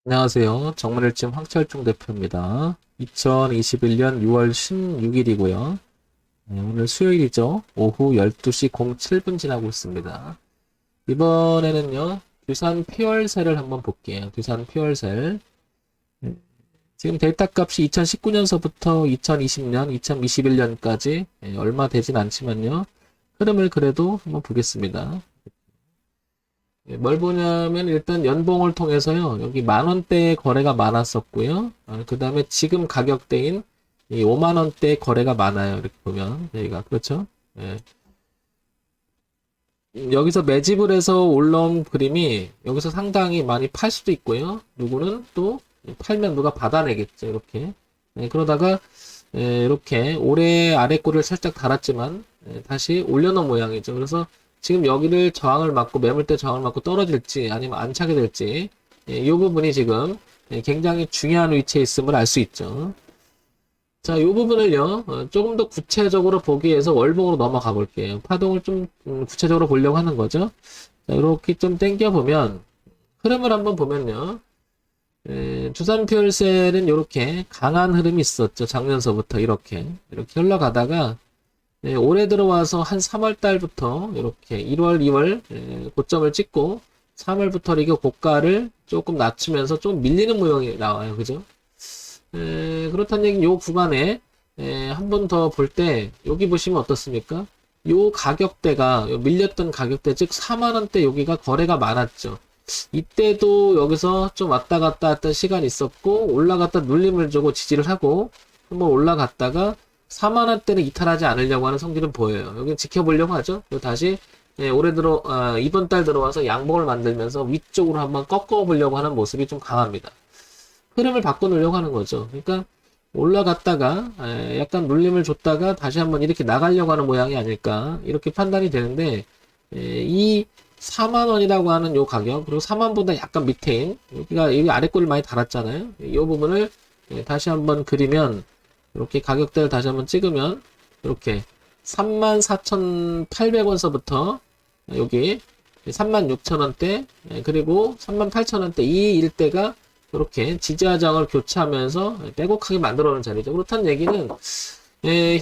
안녕하세요. 정문일침 황철중 대표입니다. 2021년 6월 16일이고요. 오늘 수요일이죠. 오후 12시 07분 지나고 있습니다. 이번에는요, 두산 피월셀을 한번 볼게요. 두산 피월셀. 지금 데이터 값이 2019년서부터 2020년, 2021년까지 얼마 되진 않지만요. 흐름을 그래도 한번 보겠습니다. 뭘 보냐면 일단 연봉을 통해서요. 여기 만 원대 거래가 많았었고요. 그 다음에 지금 가격대인 이 5만 원대 거래가 많아요. 이렇게 보면 여기가 그렇죠. 예. 여기서 매집을 해서 올라온 그림이 여기서 상당히 많이 팔 수도 있고요. 누구는 또 팔면 누가 받아내겠죠. 이렇게. 그러다가 이렇게 올해 아래 꼬리를 살짝 달았지만 다시 올려놓은 모양이죠. 그래서 지금 여기를 저항을 맞고 매물대 저항을 맞고 떨어질지 아니면 안 차게 될지 이 부분이 지금 굉장히 중요한 위치에 있음을 알 수 있죠. 자, 이 부분을요 조금 더 구체적으로 보기 위해서 월봉으로 넘어가 볼게요. 파동을 좀 구체적으로 보려고 하는 거죠. 자, 이렇게 좀 당겨 보면 흐름을 한번 보면요. 두산 피올셀은 이렇게 강한 흐름이 있었죠. 작년서부터 이렇게 흘러가다가 올해 들어와서 한 3월 달부터 이렇게 1월, 2월 고점을 찍고 3월부터 이게 고가를 조금 낮추면서 좀 밀리는 모양이 나와요. 그죠? 그렇다는 얘기는 요 구간에 한 번 더 볼 때 여기 보시면 어떻습니까? 요 가격대가 요 밀렸던 가격대 즉 4만원대 여기가 거래가 많았죠. 이때도 여기서 좀 왔다 갔다 했던 시간이 있었고 올라갔다 눌림을 주고 지지를 하고 한번 올라갔다가 4만원대는 이탈하지 않으려고 하는 성질은 보여요. 여기 지켜보려고 하죠. 그리고 다시 올해 이번 달 들어와서 양봉을 만들면서 위쪽으로 한번 꺾어 보려고 하는 모습이 좀 강합니다. 흐름을 바꿔놓으려고 하는 거죠. 그러니까 올라갔다가 약간 눌림을 줬다가 다시 한번 이렇게 나가려고 하는 모양이 아닐까 이렇게 판단이 되는데 이 4만 원이라고 하는 요 가격 그리고 4만보다 약간 밑에인 여기가 여기 아래 꼴을 많이 달았잖아요. 이 부분을 다시 한번 그리면 이렇게 가격대를 다시 한번 찍으면 이렇게 34,800원서부터 여기 36,000원대 그리고 38,000원대 이 일대가 이렇게 지지하장을 교체하면서 빼곡하게 만들어 놓은 자리죠. 그렇다는 얘기는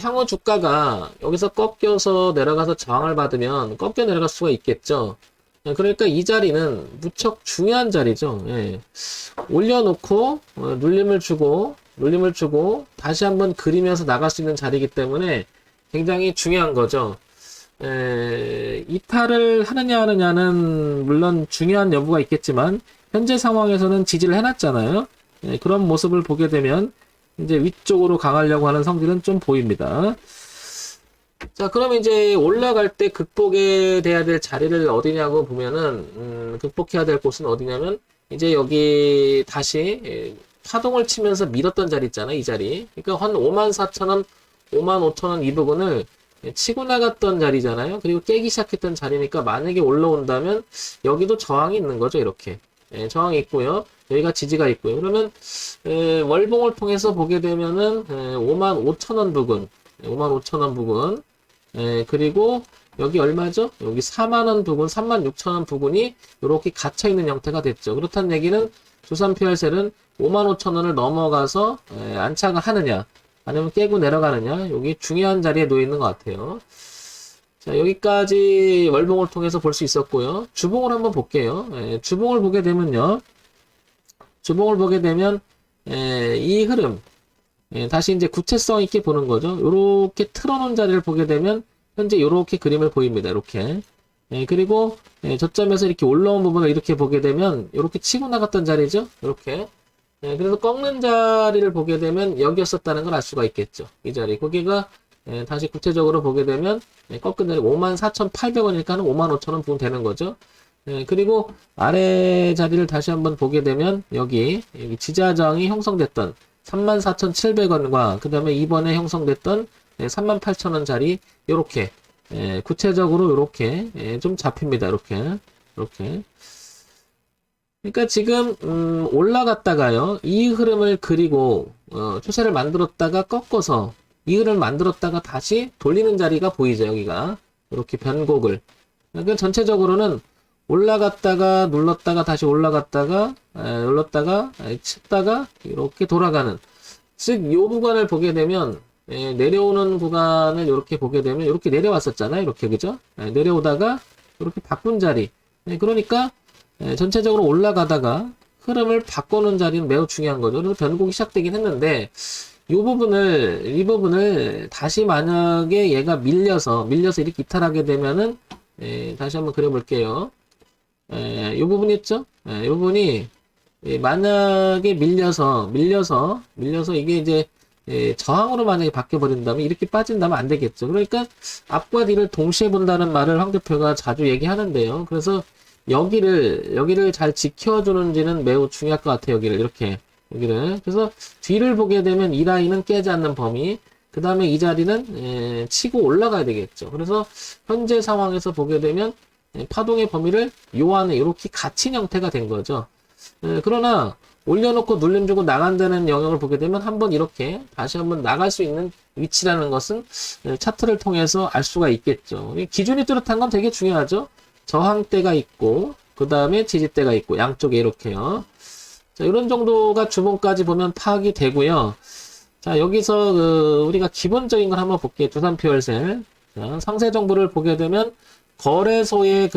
향후 주가가 여기서 꺾여서 내려가서 저항을 받으면 꺾여 내려갈 수가 있겠죠. 그러니까 이 자리는 무척 중요한 자리죠. 올려놓고 눌림을 주고 다시 한번 그리면서 나갈 수 있는 자리이기 때문에 굉장히 중요한 거죠. 이탈을 하느냐는 물론 중요한 여부가 있겠지만 현재 상황에서는 지지를 해놨잖아요. 그런 모습을 보게 되면 이제 위쪽으로 강하려고 하는 성질은 좀 보입니다. 자, 그럼 이제 올라갈 때 극복해야 될 자리를 어디냐고 보면은 극복해야 될 곳은 어디냐면 이제 여기 다시 파동을 치면서 밀었던 자리 있잖아요. 이 자리. 그러니까 한 54,000원, 55,000원 이 부분을 치고 나갔던 자리잖아요. 그리고 깨기 시작했던 자리니까 만약에 올라온다면 여기도 저항이 있는 거죠. 이렇게. 저항이 있고요. 여기가 지지가 있고요. 그러면 월봉을 통해서 보게 되면은 55,000원 부근, 55,000원 부근, 그리고 여기 얼마죠? 여기 4만원 부근, 36,000원 부근이 이렇게 갇혀있는 형태가 됐죠. 그렇다는 얘기는 두산 피알셀은 55,000원을 넘어가서 안착을 하느냐 아니면 깨고 내려가느냐 여기 중요한 자리에 놓여있는 것 같아요. 자, 여기까지 월봉을 통해서 볼 수 있었고요. 주봉을 한번 볼게요. 주봉을 보게 되면요. 주봉을 보게 되면 이 흐름 다시 이제 구체성 있게 보는 거죠. 요렇게 틀어놓은 자리를 보게 되면 현재 요렇게 그림을 보입니다. 이렇게. 그리고 저점에서 이렇게 올라온 부분을 이렇게 보게 되면 이렇게 치고 나갔던 자리죠. 이렇게. 그래서 꺾는 자리를 보게 되면 여기였었다는 걸 알 수가 있겠죠. 이 자리. 거기가 다시 구체적으로 보게 되면 꺾은 자리 54,800원이니까 는 55,000원 부분 되는 거죠. 그리고 아래 자리를 다시 한번 보게 되면 여기 지지하장이 형성됐던 34,700원과 그 다음에 이번에 형성됐던 38,000원 자리 요렇게 구체적으로 요렇게 좀 잡힙니다. 이렇게 그러니까 지금 올라갔다가요 이 흐름을 그리고 추세를 만들었다가 꺾어서 이 흐름을 만들었다가 다시 돌리는 자리가 보이죠. 여기가 이렇게 변곡을 그러니까 전체적으로는 올라갔다가 눌렀다가 다시 올라갔다가 눌렀다가 쳤다가 이렇게 돌아가는, 즉 이 구간을 보게 되면 내려오는 구간을 이렇게 보게 되면 이렇게 내려왔었잖아요. 이렇게 그죠? 내려오다가 이렇게 바꾼 자리. 그러니까 전체적으로 올라가다가 흐름을 바꾸는 자리는 매우 중요한 거죠. 그래서 변곡이 시작되긴 했는데 이 부분을 다시 만약에 얘가 밀려서 이렇게 이탈하게 되면은 다시 한번 그려볼게요. 이 부분 있죠? 이 부분이 만약에 밀려서 이게 이제 저항으로 만약에 바뀌어 버린다면 이렇게 빠진다면 안 되겠죠. 그러니까 앞과 뒤를 동시에 본다는 말을 황 대표가 자주 얘기하는데요. 그래서 여기를 잘 지켜주는지는 매우 중요할 것 같아요. 여기를. 그래서 뒤를 보게 되면 이 라인은 깨지 않는 범위, 그 다음에 이 자리는 치고 올라가야 되겠죠. 그래서 현재 상황에서 보게 되면 파동의 범위를 요 안에 이렇게 갇힌 형태가 된 거죠. 그러나 올려놓고 눌림 주고 나간다는 영역을 보게 되면 한번 이렇게 다시 한번 나갈 수 있는 위치라는 것은 차트를 통해서 알 수가 있겠죠. 기준이 뚜렷한 건 되게 중요하죠. 저항대가 있고 그 다음에 지지대가 있고 양쪽에 이렇게요. 자, 이런 정도가 주봉까지 보면 파악이 되고요. 자, 여기서 우리가 기본적인 걸 한번 볼게요. 두산표 열셀. 자, 상세 정보를 보게 되면 거래소에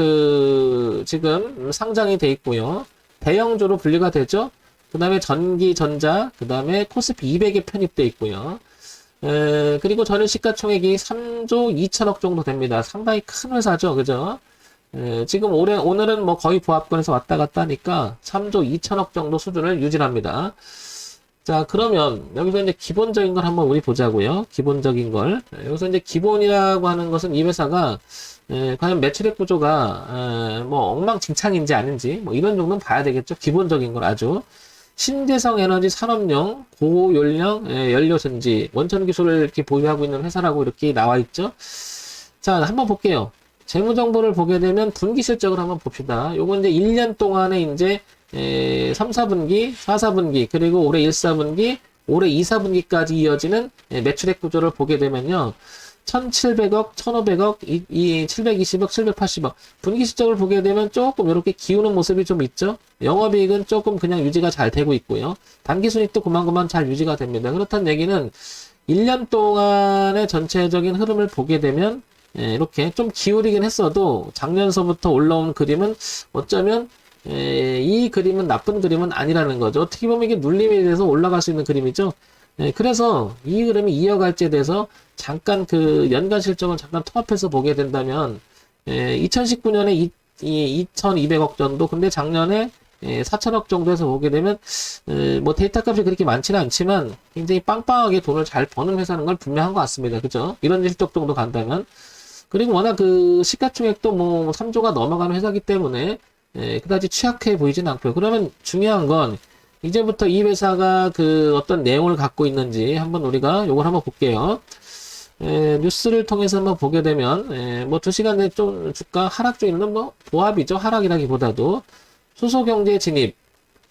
지금 상장이 돼 있고요. 대형주로 분류가 되죠. 그 다음에 전기, 전자, 그 다음에 코스피 200에 편입돼 있고요. 그리고 전일 시가총액이 3조 2천억 정도 됩니다. 상당히 큰 회사죠. 그죠? 지금 오늘은 뭐 거의 보합권에서 왔다 갔다 하니까 3조 2천억 정도 수준을 유지합니다. 자, 그러면 여기서 이제 기본적인 걸 한번 우리 보자고요. 기본적인 걸. 여기서 이제 기본이라고 하는 것은 이 회사가 과연 매출액 구조가 뭐 엉망진창인지 아닌지 뭐 이런 정도는 봐야 되겠죠. 기본적인 걸 아주. 신재생 에너지 산업용 고연령 연료전지 원천 기술을 이렇게 보유하고 있는 회사라고 이렇게 나와 있죠. 자, 한번 볼게요. 재무 정보를 보게 되면 분기 실적을 한번 봅시다. 요건 이제 1년 동안에 이제 3, 4분기, 4, 4분기, 그리고 올해 1, 4분기, 올해 2, 4분기까지 이어지는 매출액 구조를 보게 되면요. 1,700억, 1,500억, 720억, 780억. 분기 실적을 보게 되면 조금 이렇게 기우는 모습이 좀 있죠. 영업이익은 조금 그냥 유지가 잘 되고 있고요. 단기순이익도 그만그만 잘 유지가 됩니다. 그렇다는 얘기는 1년 동안의 전체적인 흐름을 보게 되면 이렇게 좀 기울이긴 했어도 작년서부터 올라온 그림은 어쩌면 이 그림은 나쁜 그림은 아니라는 거죠. 어떻게 보면 이게 눌림에 대해서 올라갈 수 있는 그림이죠. 그래서 이 흐름이 이어갈지에 대해서 잠깐 연간 실적을 잠깐 통합해서 보게 된다면 2019년에 2,200억 정도, 근데 작년에 4천억 정도에서 보게 되면 뭐 데이터 값이 그렇게 많지는 않지만 굉장히 빵빵하게 돈을 잘 버는 회사는 걸 분명한 것 같습니다. 그죠? 이런 실적 정도 간다면. 그리고 워낙 시가총액도 뭐 3조가 넘어가는 회사이기 때문에 그다지 취약해 보이진 않고요. 그러면 중요한 건 이제부터 이 회사가 어떤 내용을 갖고 있는지 한번 우리가 요걸 한번 볼게요. 뉴스를 통해서 한번 보게 되면 뭐 2시간 내에 좀 주가 하락 중에는 뭐 보합이죠. 하락이라기보다도 수소경제 진입,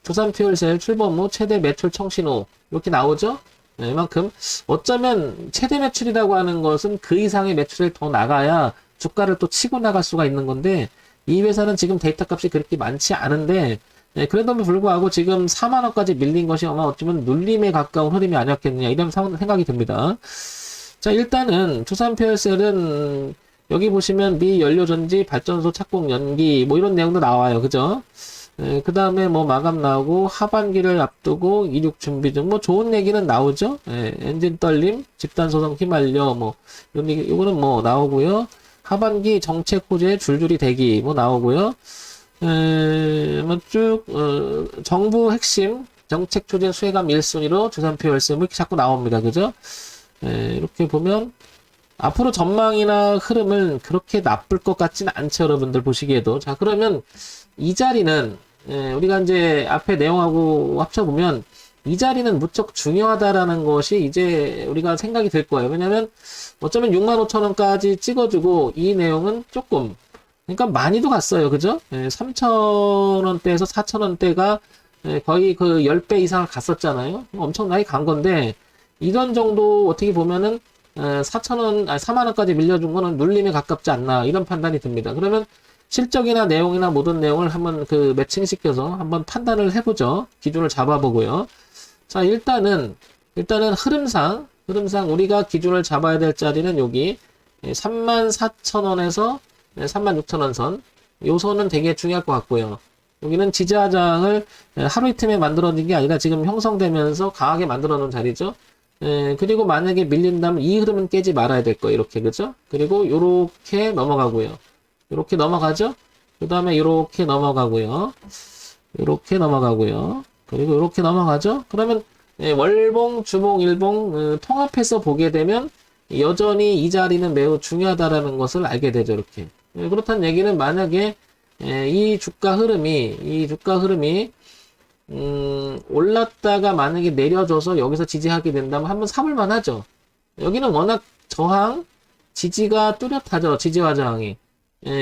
두산퓨얼셀 출범 후 최대 매출 청신호 이렇게 나오죠. 이만큼 어쩌면 최대 매출이라고 하는 것은 그 이상의 매출을 더 나가야 주가를 또 치고 나갈 수가 있는 건데 이 회사는 지금 데이터 값이 그렇게 많지 않은데 그래도 불구하고 지금 4만 원까지 밀린 것이 아마 어쩌면 눌림에 가까운 흐름이 아니었겠느냐 이런 생각이 듭니다. 자, 일단은 두산퓨얼셀은 여기 보시면 미 연료전지 발전소 착공 연기 뭐 이런 내용도 나와요. 그죠? 그 다음에 뭐 마감 나오고 하반기를 앞두고 이륙 준비 중 뭐 좋은 얘기는 나오죠. 엔진 떨림, 집단 소송 휘말려 뭐 이런 얘기 이거는 뭐 나오고요. 하반기 정책 호재 줄줄이 대기 뭐 나오고요. 뭐 쭉 정부 핵심 정책 추진 수혜감 1순위로 두산퓨얼셀 이렇게 자꾸 나옵니다. 그죠? 이렇게 보면 앞으로 전망이나 흐름은 그렇게 나쁠 것 같지는 않죠. 여러분들 보시기에도. 자, 그러면 이 자리는 우리가 이제 앞에 내용하고 합쳐보면 이 자리는 무척 중요하다라는 것이 이제 우리가 생각이 될 거예요. 왜냐면 어쩌면 65,000원까지 찍어주고 이 내용은 조금 그러니까 많이도 갔어요. 그죠? 3,000원대에서 4,000원대가 거의 10배 이상을 갔었잖아요. 엄청나게 간 건데 이런 정도 어떻게 보면은 4,000원, 4만원까지 밀려준 거는 눌림에 가깝지 않나 이런 판단이 듭니다. 그러면 실적이나 내용이나 모든 내용을 한번 그 매칭시켜서 한번 판단을 해보죠. 기준을 잡아보고요. 자, 일단은 흐름상 우리가 기준을 잡아야 될 자리는 여기 34,000원에서 36,000원 선. 요 선은 되게 중요할 것 같고요. 여기는 지지하장을 하루 이틀에 만들어진 게 아니라 지금 형성되면서 강하게 만들어 놓은 자리죠. 그리고 만약에 밀린다면 이 흐름은 깨지 말아야 될 거예요. 이렇게, 그죠? 그리고 요렇게 넘어가고요. 요렇게 넘어가죠? 그 다음에 요렇게 넘어가고요. 요렇게 넘어가고요. 그리고 요렇게 넘어가죠? 그러면 월봉, 주봉, 일봉 통합해서 보게 되면 여전히 이 자리는 매우 중요하다라는 것을 알게 되죠. 이렇게. 그렇다는 얘기는 만약에 이 주가 흐름이 올랐다가 만약에 내려져서 여기서 지지하게 된다면 한번 사볼만 하죠. 여기는 워낙 저항, 지지가 뚜렷하죠. 지지와 저항이.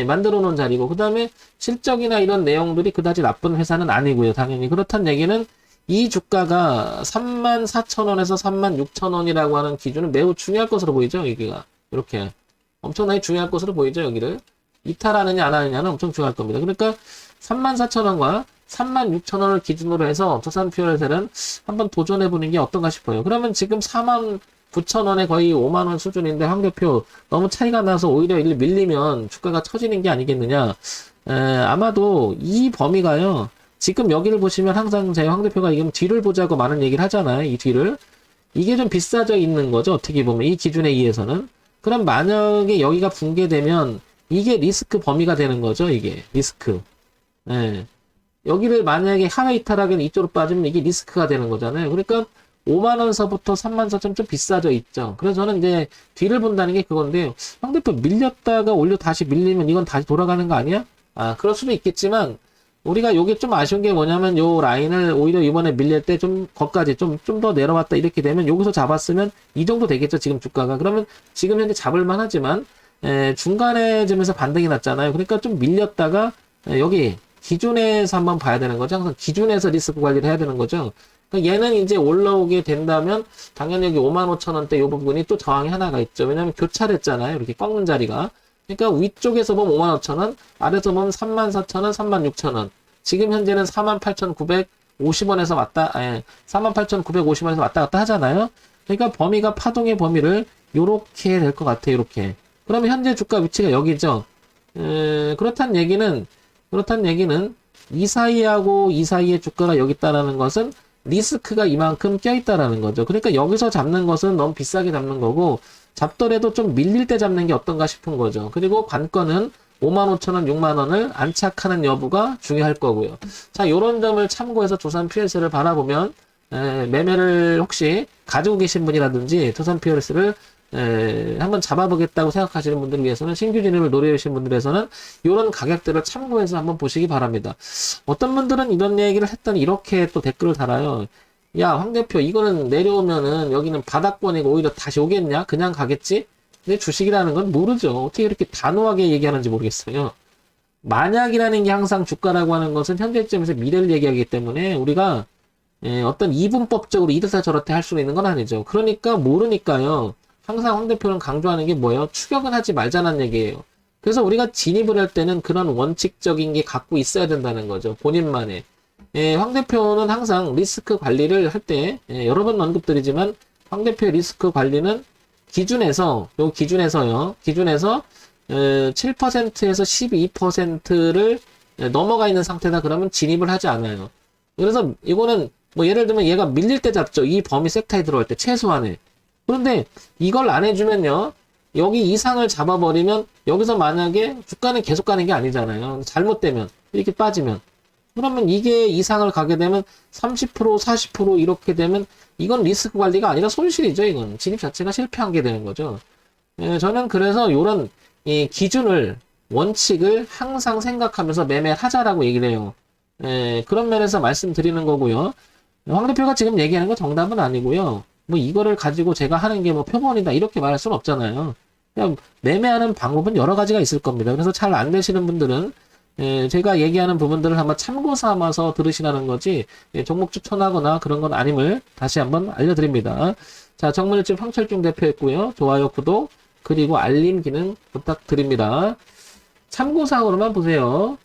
만들어 놓은 자리고, 그 다음에 실적이나 이런 내용들이 그다지 나쁜 회사는 아니고요. 당연히. 그렇다는 얘기는 이 주가가 34,000원에서 36,000원이라고 하는 기준은 매우 중요할 것으로 보이죠. 여기가. 이렇게. 엄청나게 중요할 것으로 보이죠. 여기를. 이탈하느냐 안 하느냐는 엄청 중요할 겁니다. 그러니까 34,000원과 36,000원을 기준으로 해서 두산퓨얼셀은 한번 도전해보는 게 어떤가 싶어요. 그러면 지금 49,000원에 거의 5만원 수준인데 황 대표 너무 차이가 나서 오히려 일 밀리면 주가가 처지는 게 아니겠느냐. 아마도 이 범위가요. 지금 여기를 보시면 항상 제 황 대표가 이금 뒤를 보자고 많은 얘기를 하잖아요. 이 뒤를. 이게 좀 비싸져 있는 거죠. 어떻게 보면 이 기준에 의해서는. 그럼 만약에 여기가 붕괴되면 이게 리스크 범위가 되는 거죠. 이게 리스크. 여기를 만약에 하회 이탈하기는 이쪽으로 빠지면 이게 리스크가 되는 거잖아요. 그러니까 5만원서부터 34,000원 좀 비싸져 있죠. 그래서 저는 이제 뒤를 본다는 게 그건데요. 황 대표 밀렸다가 올려 다시 밀리면 이건 다시 돌아가는 거 아니야? 그럴 수도 있겠지만 우리가 요게 좀 아쉬운 게 뭐냐면 요 라인을 오히려 이번에 밀릴 때 좀 거기까지 좀 더 내려왔다 이렇게 되면 여기서 잡았으면 이 정도 되겠죠. 지금 주가가. 그러면 지금 현재 잡을만 하지만 중간에 점에서 반등이 났잖아요. 그러니까 좀 밀렸다가 여기 기준에서 한번 봐야 되는 거죠. 항상 기준에서 리스크 관리를 해야 되는 거죠. 그러니까 얘는 이제 올라오게 된다면 당연히 여기 55,000원대 이 부분이 또 저항이 하나가 있죠. 왜냐하면 교차했잖아요. 이렇게 꺾는 자리가. 그러니까 위쪽에서 보면 55,000원, 아래에서 보면 34,000원, 36,000원. 지금 현재는 48,950원에서 48,950원에서 왔다 갔다 하잖아요. 그러니까 범위가 파동의 범위를 요렇게 될 것 같아요. 이렇게. 그러면 현재 주가 위치가 여기죠. 그렇다는 얘기는 이 사이하고 이 사이의 주가가 여기 있다라는 것은 리스크가 이만큼 껴있다라는 거죠. 그러니까 여기서 잡는 것은 너무 비싸게 잡는 거고 잡더라도 좀 밀릴 때 잡는 게 어떤가 싶은 거죠. 그리고 관건은 55,000원, 6만원을 안착하는 여부가 중요할 거고요. 자, 요런 점을 참고해서 두산퓨얼스를 바라보면 매매를 혹시 가지고 계신 분이라든지 두산퓨얼스를 한번 잡아보겠다고 생각하시는 분들을 위해서는 신규 진입을 노려주신 분들에서는 이런 가격들을 참고해서 한번 보시기 바랍니다. 어떤 분들은 이런 얘기를 했더니 이렇게 또 댓글을 달아요. 야, 황 대표 이거는 내려오면은 여기는 바닥권이고 오히려 다시 오겠냐? 그냥 가겠지? 근데 주식이라는 건 모르죠. 어떻게 이렇게 단호하게 얘기하는지 모르겠어요. 만약이라는 게 항상 주가라고 하는 것은 현재점에서 미래를 얘기하기 때문에 우리가 어떤 이분법적으로 이렇다 저렇다 할 수는 있는 건 아니죠. 그러니까 모르니까요. 항상 황 대표는 강조하는 게 뭐예요? 추격은 하지 말자는 얘기예요. 그래서 우리가 진입을 할 때는 그런 원칙적인 게 갖고 있어야 된다는 거죠. 본인만의. 황 대표는 항상 리스크 관리를 할 때, 여러 번 언급드리지만, 황 대표의 리스크 관리는 기준에서 7%에서 12%를 넘어가 있는 상태다 그러면 진입을 하지 않아요. 그래서 이거는 뭐 예를 들면 얘가 밀릴 때 잡죠. 이 범위 섹터에 들어갈 때 최소한에. 그런데 이걸 안 해주면요. 여기 이상을 잡아버리면 여기서 만약에 주가는 계속 가는 게 아니잖아요. 잘못되면 이렇게 빠지면 그러면 이게 이상을 가게 되면 30% 40% 이렇게 되면 이건 리스크 관리가 아니라 손실이죠. 이건 진입 자체가 실패한 게 되는 거죠. 저는 그래서 이런 기준을 원칙을 항상 생각하면서 매매를 하자라고 얘기를 해요. 그런 면에서 말씀드리는 거고요. 황 대표가 지금 얘기하는 건 정답은 아니고요. 뭐 이거를 가지고 제가 하는 게 뭐 표본이다 이렇게 말할 수는 없잖아요. 그냥 매매하는 방법은 여러 가지가 있을 겁니다. 그래서 잘 안 되시는 분들은 제가 얘기하는 부분들을 한번 참고 삼아서 들으시라는 거지 종목 추천하거나 그런 건 아님을 다시 한번 알려드립니다. 자, 정문일집 황철중 대표였고요. 좋아요, 구독, 그리고 알림 기능 부탁드립니다. 참고사항으로만 보세요.